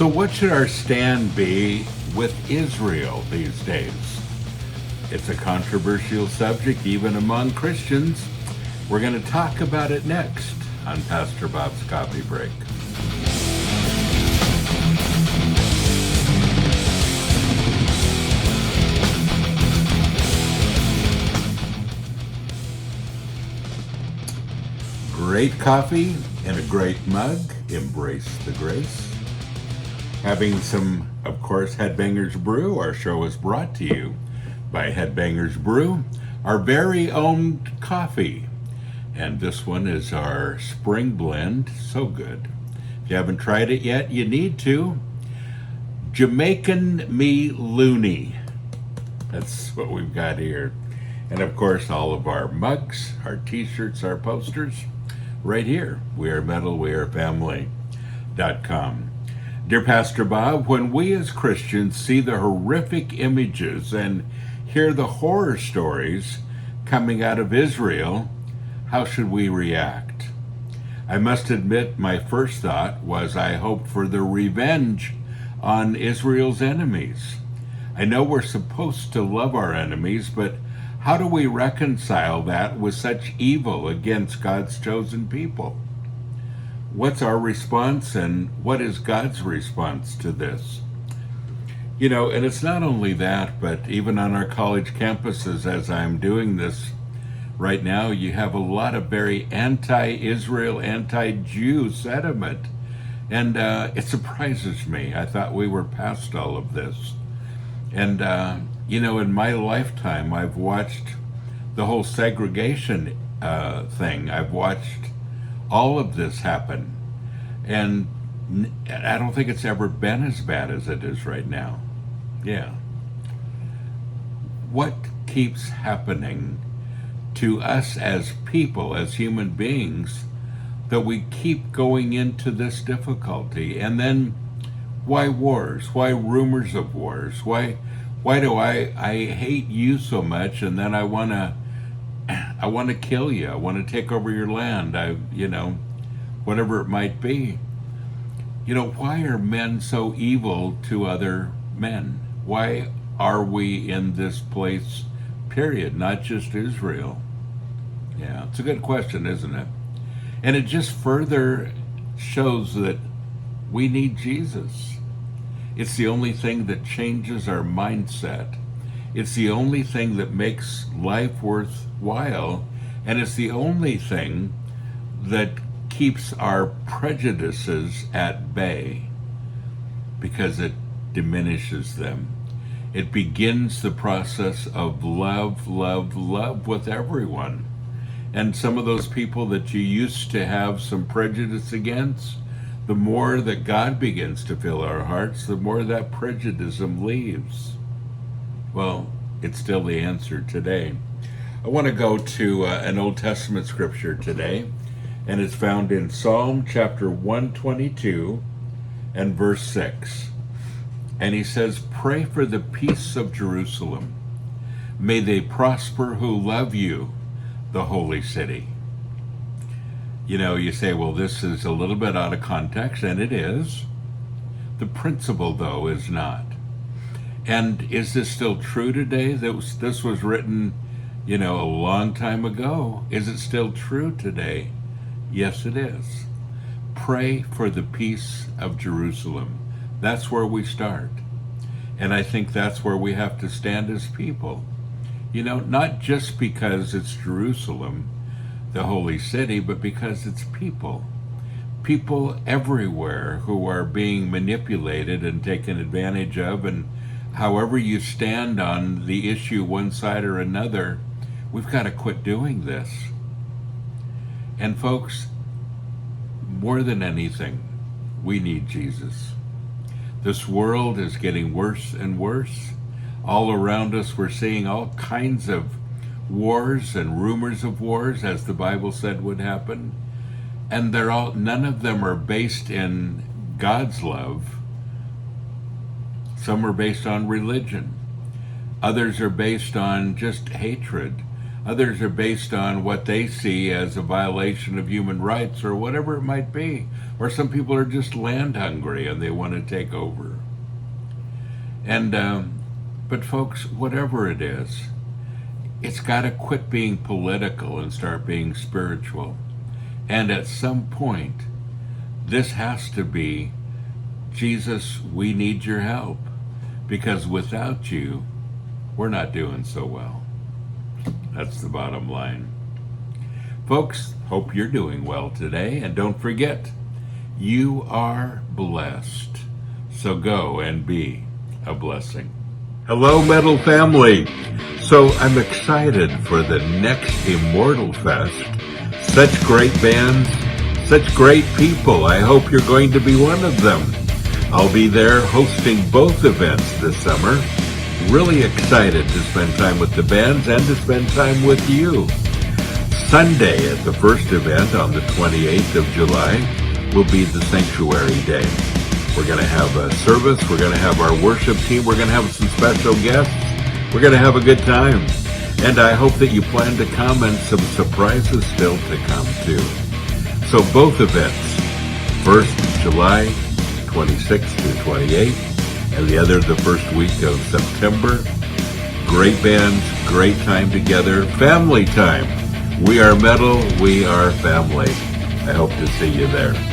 So what should our stand be with Israel these days? It's a controversial subject even among Christians. We're going to talk about it next on Pastor Bob's Coffee Break. Great coffee in a great mug. Embrace the grace. Having some, of course, Headbangers Brew. Our show is brought to you by Headbangers Brew, our very own coffee. And this one is our spring blend. So good. If you haven't tried it yet, you need to. Jamaican Me Looney. That's what we've got here. And of course, all of our mugs, our t-shirts, our posters, right here. WeAreMetal.com. Dear Pastor Bob, when we as Christians see the horrific images and hear the horror stories coming out of Israel, how should we react? I must admit my first thought was I hoped for the revenge on Israel's enemies. I know we're supposed to love our enemies, but how do we reconcile that with such evil against God's chosen people? What's our response, and what is God's response to this? You know, and it's not only that, but even on our college campuses, as I'm doing this right now, you have a lot of very anti-Israel, anti-Jew sentiment. And it surprises me. I thought we were past all of this. And, you know, in my lifetime, I've watched the whole segregation thing. I've watched all of this happen. And I don't think it's ever been as bad as it is right now. Yeah. What keeps happening to us as people, as human beings, that we keep going into this difficulty? And then why wars? Why rumors of wars? Why do I hate you so much, and then I want to kill you. I want to take over your land. Whatever it might be. You know, why are men so evil to other men? Why are we in this place, period, not just Israel? Yeah, it's a good question, isn't it? And it just further shows that we need Jesus. It's the only thing that changes our mindset. It's the only thing that makes life worthwhile. And it's the only thing that keeps our prejudices at bay, because it diminishes them. It begins the process of love with everyone. And some of those people that you used to have some prejudice against, the more that God begins to fill our hearts, the more that prejudice leaves. Well, it's still the answer today. I want to go to an Old Testament scripture today, and it's found in Psalm chapter 122 and verse 6. And he says, "Pray for the peace of Jerusalem. May they prosper who love you, the holy city." You know, you say, well, this is a little bit out of context, and it is. The principle, though, is not. And is this still true today? This was written, a long time ago. Is it still true today? Yes, it is. Pray for the peace of Jerusalem. That's where we start. And I think that's where we have to stand as people. Not just because it's Jerusalem, the holy city, but because it's people. People everywhere who are being manipulated and taken advantage of, and however you stand on the issue, one side or another, we've got to quit doing this. And folks, more than anything, we need Jesus. This world is getting worse and worse. All around us, we're seeing all kinds of wars and rumors of wars, as the Bible said would happen. And none of them are based in God's love. Some are based on religion. Others are based on just hatred. Others are based on what they see as a violation of human rights or whatever it might be. Or some people are just land hungry and they want to take over. And, but folks, whatever it is, it's got to quit being political and start being spiritual. And at some point, this has to be, Jesus, we need your help. Because without you, we're not doing so well. That's the bottom line. Folks, hope you're doing well today. And don't forget, you are blessed. So go and be a blessing. Hello, Metal family. So I'm excited for the next Immortal Fest. Such great bands, such great people. I hope you're going to be one of them. I'll be there hosting both events this summer. Really excited to spend time with the bands and to spend time with you. Sunday at the first event on the 28th of July will be the Sanctuary Day. We're going to have a service. We're going to have our worship team. We're going to have some special guests. We're going to have a good time. And I hope that you plan to come, and some surprises still to come too. So both events, 1st July, 26th to 28th, and the other the first week of September. Great bands, great time together, family time. We are metal, we are family. I hope to see you there.